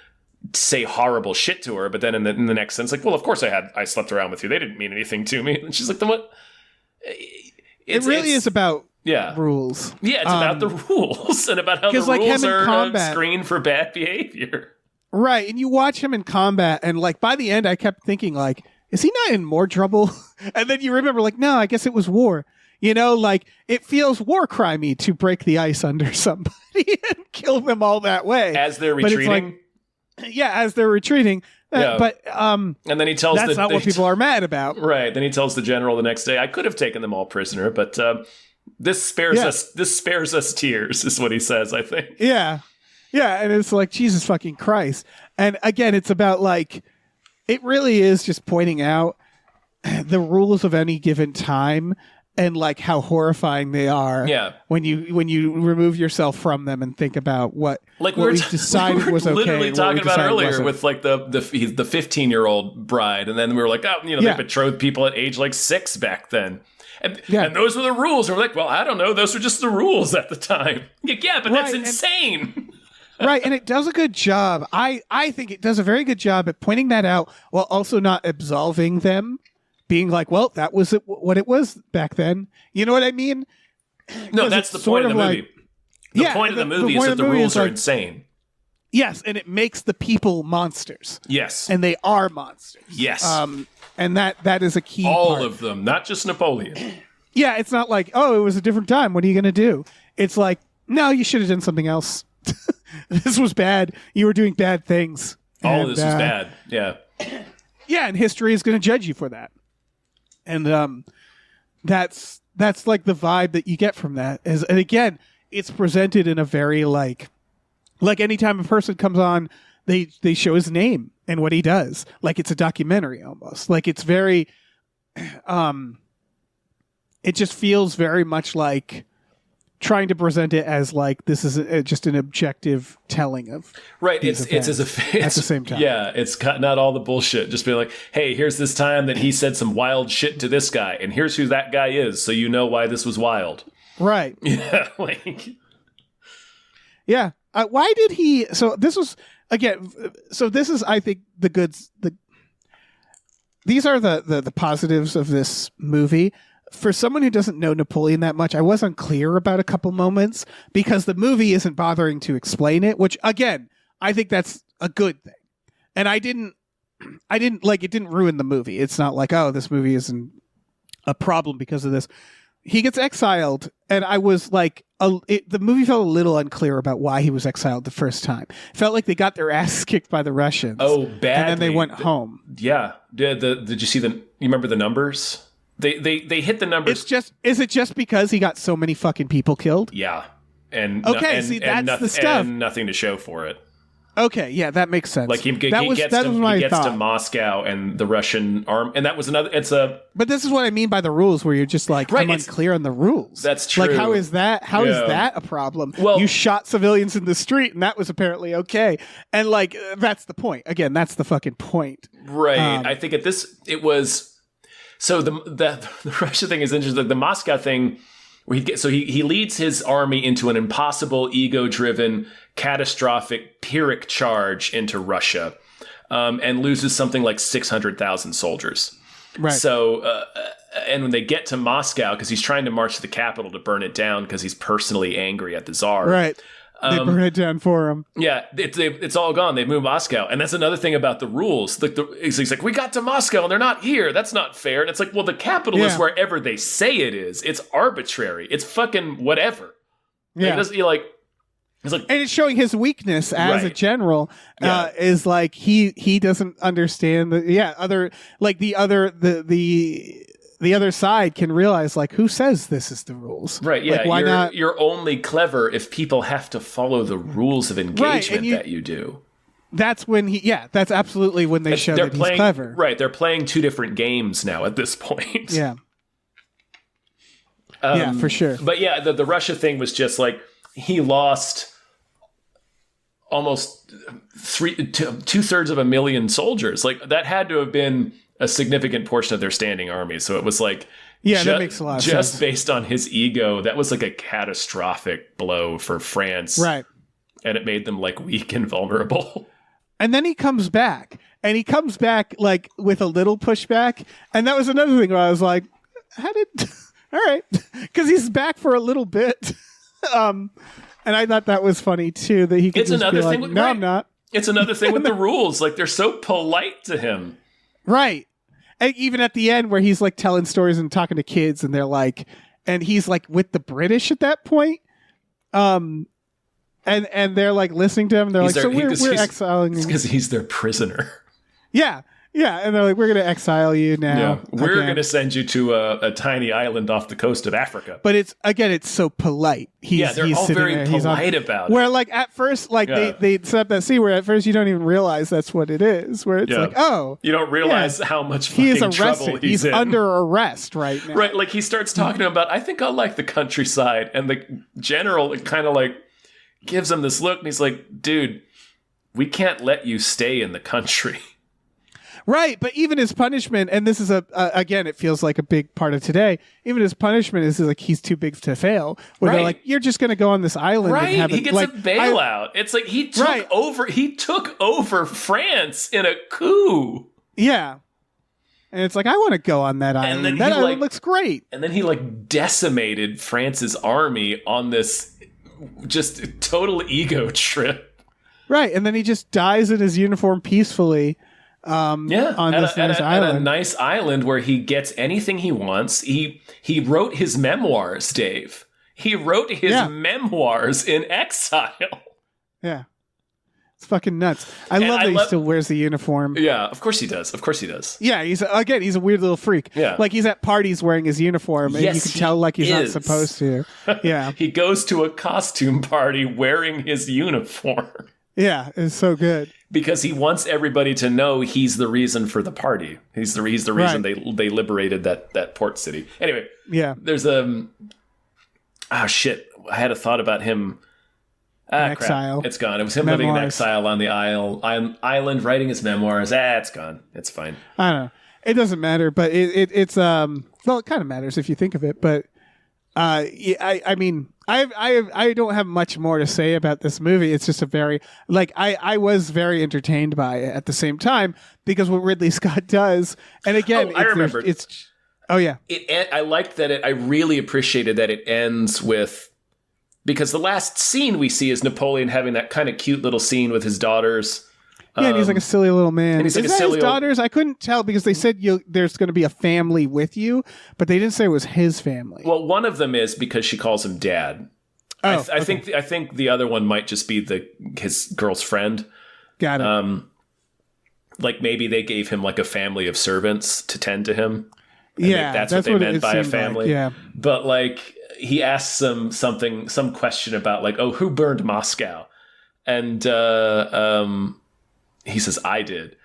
say horrible shit to her, but then in the next sense, like, well, of course I slept around with you. They didn't mean anything to me. And she's like, then what? It really is about rules. Yeah, it's about the rules and about how the rules are a screen for bad behavior. Right, and you watch him in combat, and like by the end, I kept thinking like, is he not in more trouble? And then you remember like, no, I guess it was war. You know, like it feels war crimey to break the ice under somebody and kill them all that way as they're But it's retreating. as they're retreating. Yeah. But and then he tells that's not what people are mad about. Right. Then he tells the general the next day, I could have taken them all prisoner, but this spares us tears, is what he says, I think. Yeah. Yeah. And it's like, Jesus fucking Christ. And again, it's about like, it really is just pointing out the rules of any given time and like how horrifying they are. Yeah. When you remove yourself from them and think about what we've decided was okay. Literally talking about earlier wasn't. with like the 15-year-old bride, and then we were like, oh, you know, they betrothed people at age like 6 back then. And those were the rules. And we're like, well, I don't know. Those were just the rules at the time. Yeah, but that's insane. Right, and it does a good job. I think it does a very good job at pointing that out while also not absolving them, being like, well, that was what it was back then. You know what I mean? No, that's the point of the movie. The point of the movie is that the rules are insane. Yes, and it makes the people monsters. Yes. And they are monsters. Yes. And that is a key All part. of them, not just Napoleon. Yeah, it's not like, oh, it was a different time. What are you going to do? It's like, no, you should have done something else. This was bad. You were doing bad things. All of this was bad. Yeah. Yeah, and history is going to judge you for that. And that's like the vibe that you get from that. And again, it's presented in a very like anytime a person comes on, they show his name and what he does. Like it's a documentary almost. Like it's very it just feels very much like trying to present it as like this is just an objective telling of it's as a at the same time. Yeah, it's cutting out all the bullshit. Just being like, hey, here's this time that he said some wild shit to this guy, and here's who that guy is, so you know why this was wild. Right. Yeah. Like. Yeah. Why did he? So this was again. So this is, I think, the goods. These are the positives of this movie. For someone who doesn't know Napoleon that much, I was unclear about a couple moments because the movie isn't bothering to explain it, which again, I think that's a good thing. And I didn't like, it didn't ruin the movie. It's not like, oh, this movie isn't a problem because of this. He gets exiled, and I was like, the movie felt a little unclear about why he was exiled the first time. It felt like they got their asses kicked by the Russians. Oh, badly. And then they went home. Yeah. Did you see you remember the numbers? They hit the numbers. Is it just because he got so many fucking people killed? Yeah. And that's the stuff. And nothing to show for it. Okay, yeah, that makes sense. Like he gets to Moscow and the Russian arm, and that was another. But this is what I mean by the rules, where you're just like, I'm unclear on the rules. That's true. Like, how is that? How is that a problem? Well, you shot civilians in the street, and that was apparently okay. And like, that's the point. Again, that's the fucking point. Right. I think it was. So the Russia thing is interesting. The Moscow thing. He leads his army into an impossible, ego-driven, catastrophic Pyrrhic charge into Russia, and loses something like 600,000 soldiers. Right. So, and when they get to Moscow, because he's trying to march to the capital to burn it down because he's personally angry at the Tsar. Right. They burn it down for him. Yeah, it's all gone. They've moved Moscow. And that's another thing about the rules. He's like, we got to Moscow and they're not here. That's not fair. And it's like, well, the capital is wherever they say it is. It's arbitrary. It's fucking whatever. Yeah. It's like, and it's showing his weakness as a general. Is like he doesn't understand the other side can realize, like, who says this is the rules? Right, yeah. Like, why not? You're only clever if people have to follow the rules of engagement that you do. That's when that's absolutely when they show that he's clever. Right, they're playing two different games now at this point. Yeah. Yeah, for sure. But yeah, the Russia thing was just like, he lost almost 2/3 of a million soldiers. Like, that had to have been a significant portion of their standing army. So it was like, that makes a lot of sense. Just based on his ego, that was like a catastrophic blow for France. Right. And it made them like weak and vulnerable. And then he comes back, like with a little pushback. And that was another thing where I was like, all right. Cause he's back for a little bit. And I thought that was funny too, that he could I'm not. It's another thing with the rules. Like, they're so polite to him. Right. And even at the end where he's like telling stories and talking to kids, and they're like, and he's like with the British at that point. And they're like listening to him. And they're like, so we're exiling you because he's their prisoner. Yeah. Yeah, and they're like, we're going to exile you now. Yeah, we're going to send you to a tiny island off the coast of Africa. But it's so polite. They're all very polite about it. Where like at first, like they set up that scene where at first you don't even realize that's what it is. Where it's like, oh, you don't realize how much fucking he is arrested. trouble He's in. under arrest right now. Right, like he starts talking to him about, I think I like the countryside, and the general kind of like gives him this look, and he's like, dude, we can't let you stay in the country. Right, but even his punishment, and this is again, it feels like a big part of today. Even his punishment is like he's too big to fail. Where they're like, you're just going to go on this island, right? And have he gets a bailout. It's like he took over France in a coup. Yeah, and it's like I want to go on that island. And that island looks great. And then he like decimated France's army on this just total ego trip. Right, and then he just dies in his uniform peacefully. On this nice island. At a nice island where he gets anything he wants. He wrote his memoirs, Dave. He wrote his memoirs in exile. Yeah. It's fucking nuts. I love that he still wears the uniform. Yeah, of course he does. Yeah, he's a weird little freak. Yeah. Like he's at parties wearing his uniform and you can tell like he's not supposed to. Yeah. He goes to a costume party wearing his uniform. Yeah, it's so good. Because he wants everybody to know he's the reason for the party. He's the reason they liberated that port city. Anyway, there's shit. I had a thought about him. Exile. Crap. It's gone. It was him living in exile on the island, writing his memoirs. It's gone. It's fine. I don't know. It doesn't matter, but it's well, it kind of matters if you think of it. But I mean, I don't have much more to say about this movie. It's just a very I was very entertained by it at the same time because what Ridley Scott does, and again, I remember I liked that. I really appreciated that it ends with, because the last scene we see is Napoleon having that kind of cute little scene with his daughters. Yeah, and he's like a silly little man. And he's like is that his daughters? I couldn't tell because they said there's going to be a family with you, but they didn't say it was his family. Well, one of them is because she calls him dad. Oh, I think the other one might just be his girl's friend. Got it. Like maybe they gave him like a family of servants to tend to him. That's what they meant by a family. Like, yeah, but like he asks some question about like, oh, who burned Moscow, and he says, I did.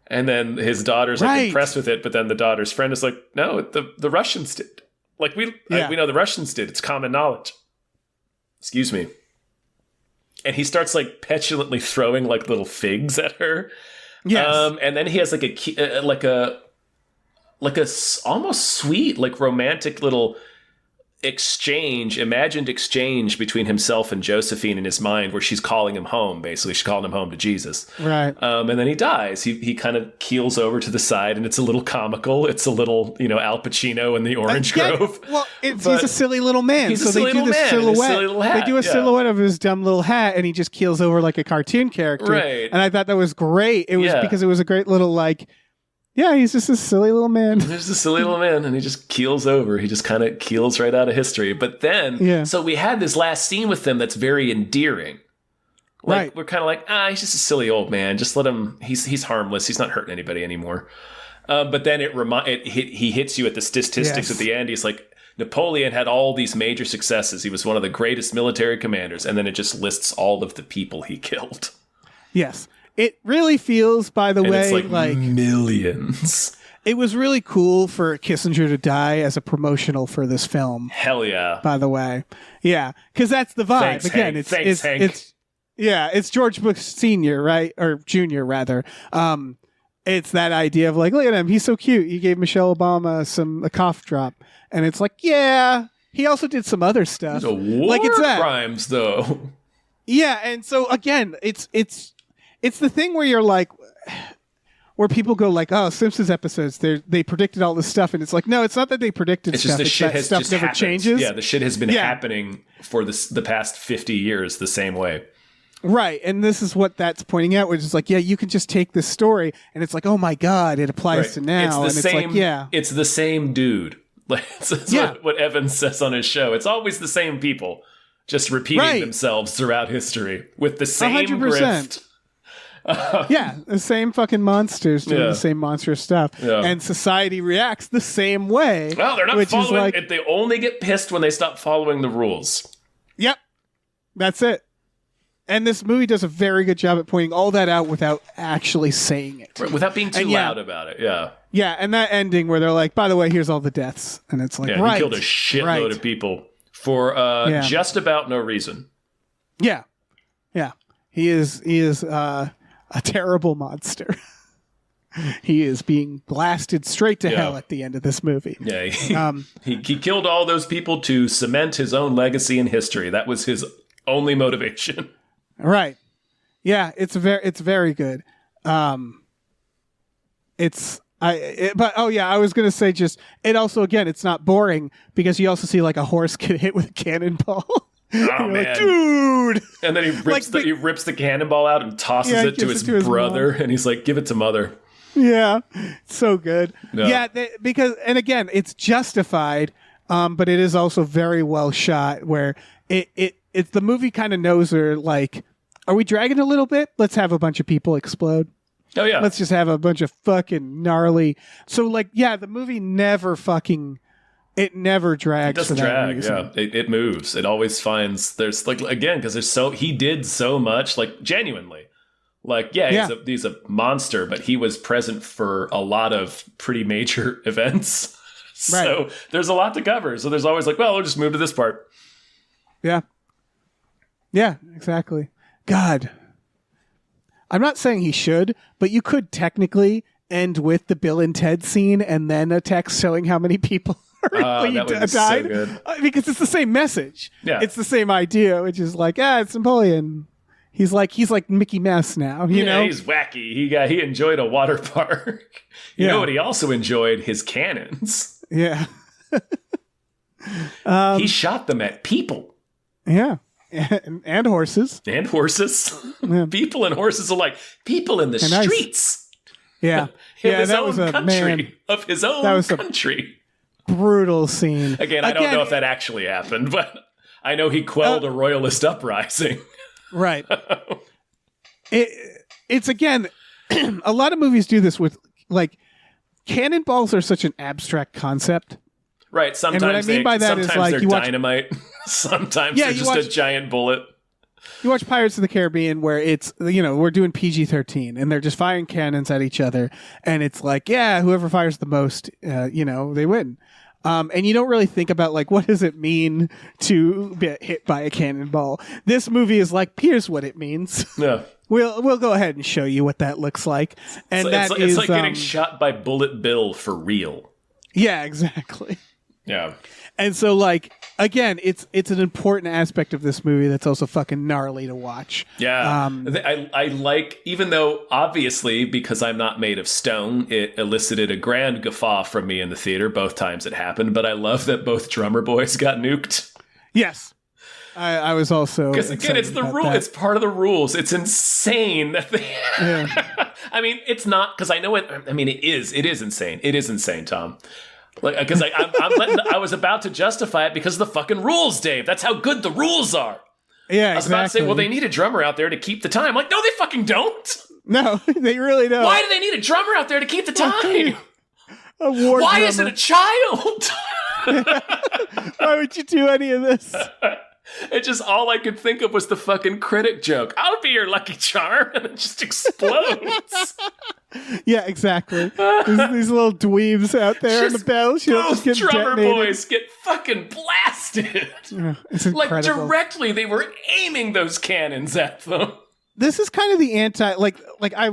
And then his daughter's like impressed with it, but then the daughter's friend is like, no, the Russians did. Like we know the Russians did. It's common knowledge. Excuse me. And he starts like petulantly throwing like little figs at her. Yes. And then he has like a almost sweet, like romantic little imagined exchange between himself and Josephine in his mind, where she's calling him home. Basically, she's calling him home to Jesus. Right. And then he dies. He kind of keels over to the side, and it's a little comical. It's a little, Al Pacino in the Orange Grove. Well, he's a silly little man. So they do this silhouette. They do a silhouette of his dumb little hat, and he just keels over like a cartoon character. Right. And I thought that was great. It was because it was a great little yeah, he's just a silly little man. There's a silly little man, and he just keels over. He just kind of keels right out of history. But then, so we had this last scene with them that's very endearing. Like, we're kind of like, he's just a silly old man. Just let him. He's harmless. He's not hurting anybody anymore. But then he hits you at the statistics at the end. He's like, Napoleon had all these major successes. He was one of the greatest military commanders. And then it just lists all of the people he killed. Yes. It really feels, by the way, it's like millions. It was really cool for Kissinger to die as a promotional for this film. Hell yeah. By the way. Yeah, because that's the vibe. Thanks, again, Hank. It's George Bush Sr., right? Or Jr., rather. It's that idea of like, look at him, he's so cute. He gave Michelle Obama a cough drop. And it's like, yeah, he also did some other stuff. War crimes, though. Yeah, and so again, it's the thing where you're like, where people go like, oh, Simpsons episodes, they predicted all this stuff, and it's like, no, it's not that they predicted it's stuff. Just the shit has stuff just never happened. changes. Yeah, the shit has been happening for the past 50 years the same way. Right, and this is what that's pointing out, which is like, yeah, you can just take this story, and it's like, oh my god, it applies to now. It's the same dude. Like, that's what Evans says on his show. It's always the same people just repeating themselves throughout history with the same 100%. grift. Yeah, the same fucking monsters doing the same monstrous stuff. Yeah. And society reacts the same way. Well, they're not which following... is like, they only get pissed when they stop following the rules. Yep. That's it. And this movie does a very good job at pointing all that out without actually saying it. Right, without being too loud about it, yeah. Yeah, and that ending where they're like, by the way, here's all the deaths. And it's like, he killed a shitload of people for just about no reason. Yeah. Yeah. He is a terrible monster. He is being blasted straight to hell at the end of this movie. Yeah, he killed all those people to cement his own legacy in history. That was his only motivation. Right. Yeah, it's very good. I was gonna say it also, again, it's not boring because you also see like a horse get hit with a cannonball. Oh man, like, dude! And then he rips the cannonball out and tosses it to his brother, and he's like, "Give it to mother." Yeah, so good. Yeah, because again, it's justified, but it is also very well shot. Where it's the movie kind of knows they're like, are we dragging a little bit? Let's have a bunch of people explode. Oh yeah, let's just have a bunch of fucking gnarly. So like, yeah, the movie never drags. It doesn't drag. Yeah, it moves. It always finds there's like, again, because he did so much, like genuinely. Like, he's a monster, but he was present for a lot of pretty major events. So there's a lot to cover. So there's always like, well, we'll just move to this part. Yeah. Yeah, exactly. God. I'm not saying he should, but you could technically end with the Bill and Ted scene and then a text showing how many people died. So good. Because it's the same message. Yeah. It's the same idea, which is like, it's Napoleon. He's like Mickey Mouse now, you know? He's wacky. He enjoyed a water park. You know what he also enjoyed? His cannons. Yeah. He shot them at people. Yeah. And horses. And horses. Yeah. People and horses alike. People in the streets. Yeah. That was a country. Of his own country. Brutal scene. Again, I don't know if that actually happened, but I know he quelled a royalist uprising. Right. It's again, a lot of movies do this with, like, cannonballs are such an abstract concept. Right. Sometimes and what I mean by that is like they're dynamite. Sometimes they're just a giant bullet. You watch Pirates of the Caribbean where it's, we're doing PG-13 and they're just firing cannons at each other. And it's like, whoever fires the most, they win. And you don't really think about, like, what does it mean to get hit by a cannonball? This movie is like, here's what it means. Yeah. We'll go ahead and show you what that looks like. And it's like getting shot by Bullet Bill for real. Yeah, exactly. Yeah. And so, like, again, it's an important aspect of this movie that's also fucking gnarly to watch. Yeah. I like, even though, obviously, because I'm not made of stone, it elicited a grand guffaw from me in the theater both times it happened, but I love that both drummer boys got nuked. Yes. I was also because again, it's the rule. It's part of the rules. It's insane that they. Yeah. I mean, it's not because I know it. I mean, it is. It is insane. It is insane, Tom. Like, because I was about to justify it because of the fucking rules, Dave. That's how good the rules are. Yeah, I was about to say, well, they need a drummer out there to keep the time. I'm like, no, they fucking don't. No, they really don't. Why do they need a drummer out there to keep the time? Why is it a child? Why would you do any of this? It just, all I could think of was the fucking critic joke. I'll be your lucky charm. And it just explodes. Yeah, exactly. These little dweebs out there on the bells. Both drummer boys get fucking blasted. It's incredible. Like, directly, they were aiming those cannons at them. This is kind of the anti, like I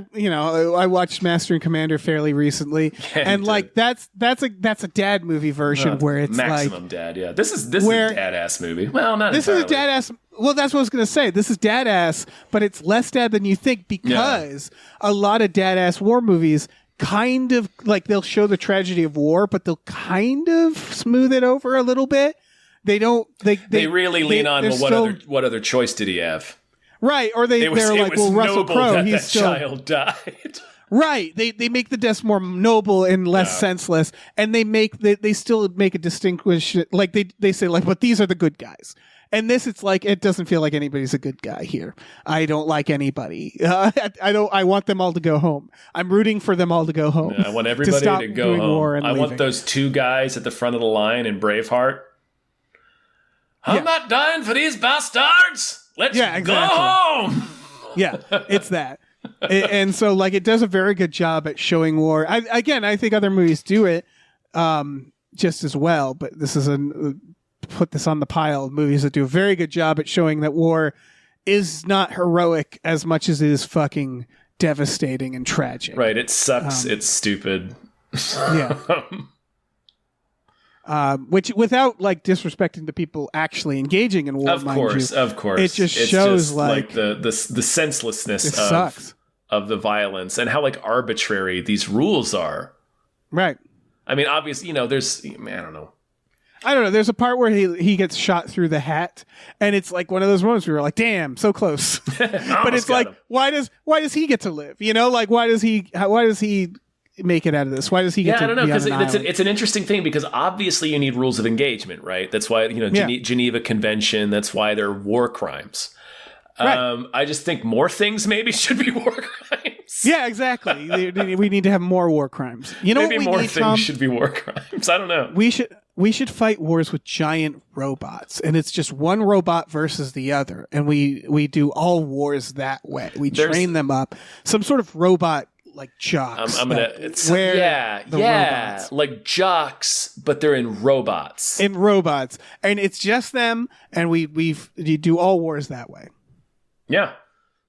watched Master and Commander fairly recently, and like that's a dad movie version where it's maximum like dad. Yeah, this is a dad ass movie. Well, not this entirely. is a dad ass. Well, that's what I was gonna say. This is dad ass, but it's less dad than you think because a lot of dad ass war movies kind of like they'll show the tragedy of war, but they'll kind of smooth it over a little bit. They don't. They really lean on. Well, what other choice did he have? Right, or they're like, well, Russell Crowe, he's that still child died. Right. They make the deaths more noble and less senseless, and they still make a distinguish, like they say, like, but these are the good guys. And this, it's like, it doesn't feel like anybody's a good guy here. I don't like anybody. I want them all to go home. I'm rooting for them all to go home. Yeah, I want everybody to go home. I leaving. want those two guys at the front of the line in Braveheart. I'm not dying for these bastards. Let's go home. Yeah, it's that. And so, like, it does a very good job at showing war. I think other movies do it just as well, but this is put this on the pile of movies that do a very good job at showing that war is not heroic as much as it is fucking devastating and tragic. Right. It sucks. It's stupid. Yeah. Which, without like disrespecting the people actually engaging in war, of course, it just shows like the senselessness of the violence and how like arbitrary these rules are. Right. I mean, obviously, there's, I don't know. There's a part where he gets shot through the hat, and it's like one of those moments where you're like, "Damn, so close." But it's like, why does he get to live? Like, why does he make it out of this? Why does he get to? I don't know, because it's an interesting thing, because obviously you need rules of engagement, right? That's why Geneva Convention. That's why there are war crimes. Right. I just think more things maybe should be war crimes. Yeah, exactly. We need to have more war crimes. Maybe what we more need, things Tom? Should be war crimes. I don't know. We should fight wars with giant robots, and it's just one robot versus the other, and we do all wars that way. We train them up, some sort of robot like jocks. Robots. Like jocks, but they're in robots. And it's just them, and we do all wars that way. Yeah.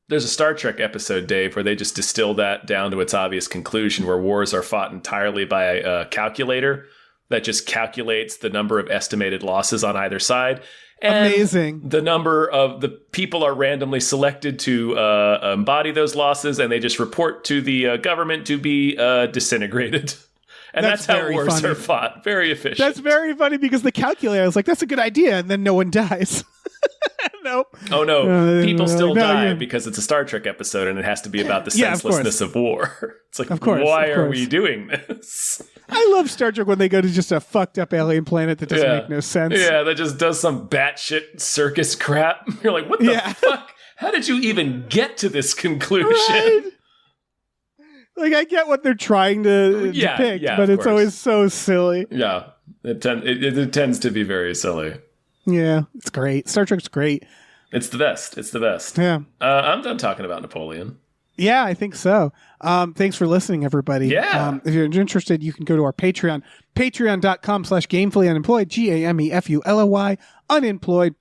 There's a Star Trek episode, Dave, where they just distill that down to its obvious conclusion, where wars are fought entirely by a calculator that just calculates the number of estimated losses on either side. And amazing. The number of the people are randomly selected to embody those losses, and they just report to the government to be disintegrated. And that's how wars are fought. Very efficient. That's very funny, because the calculator is like, that's a good idea, and then no one dies. Nope. Oh no, people still die because it's a Star Trek episode and it has to be about the senselessness of war. It's like, why are we doing this? I love Star Trek when they go to just a fucked up alien planet that doesn't make no sense. Yeah, that just does some batshit circus crap. You're like, what the fuck? How did you even get to this conclusion? Right? Like, I get what they're trying to depict, but it's always so silly. Yeah, it tends to be very silly. Yeah, it's great. Star Trek's great. It's the best. Yeah. I'm done talking about Napoleon. Yeah, I think so. Thanks for listening, everybody. Yeah. If you're interested, you can go to our Patreon, patreon.com/gamefullyunemployed, GAMEFULLY, unemployed.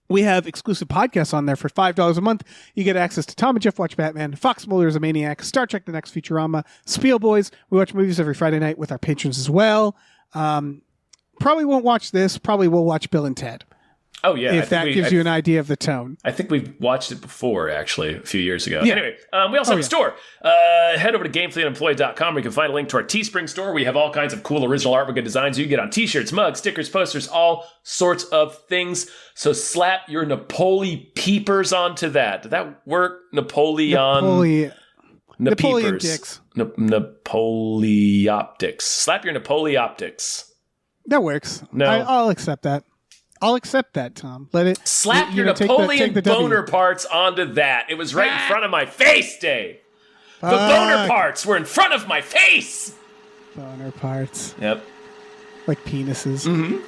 We have exclusive podcasts on there for $5 a month. You get access to Tom and Jeff Watch Batman, Fox Mulder is a Maniac, Star Trek The Next Futurama, Spiel Boys. We watch movies every Friday night with our patrons as well. Probably won't watch this. Probably will watch Bill and Ted. Oh, yeah. If that gives you an idea of the tone. I think we've watched it before, actually, a few years ago. Yeah. Anyway, we also have a store. Head over to gamefullyunemployed.com where you can find a link to our Teespring store. We have all kinds of cool original artwork and designs you can get on t-shirts, mugs, stickers, posters, all sorts of things. So slap your Napoli peepers onto that. Did that work? Napoleon dicks. Napoleoptics. Slap your Napoleoptics. That works. No. I'll accept that. I'll accept that, Tom. Let it slap your Napoleon boner parts onto that. It was right in front of my face, Dave. The boner parts were in front of my face. Boner parts. Yep. Like penises. Mm-hmm.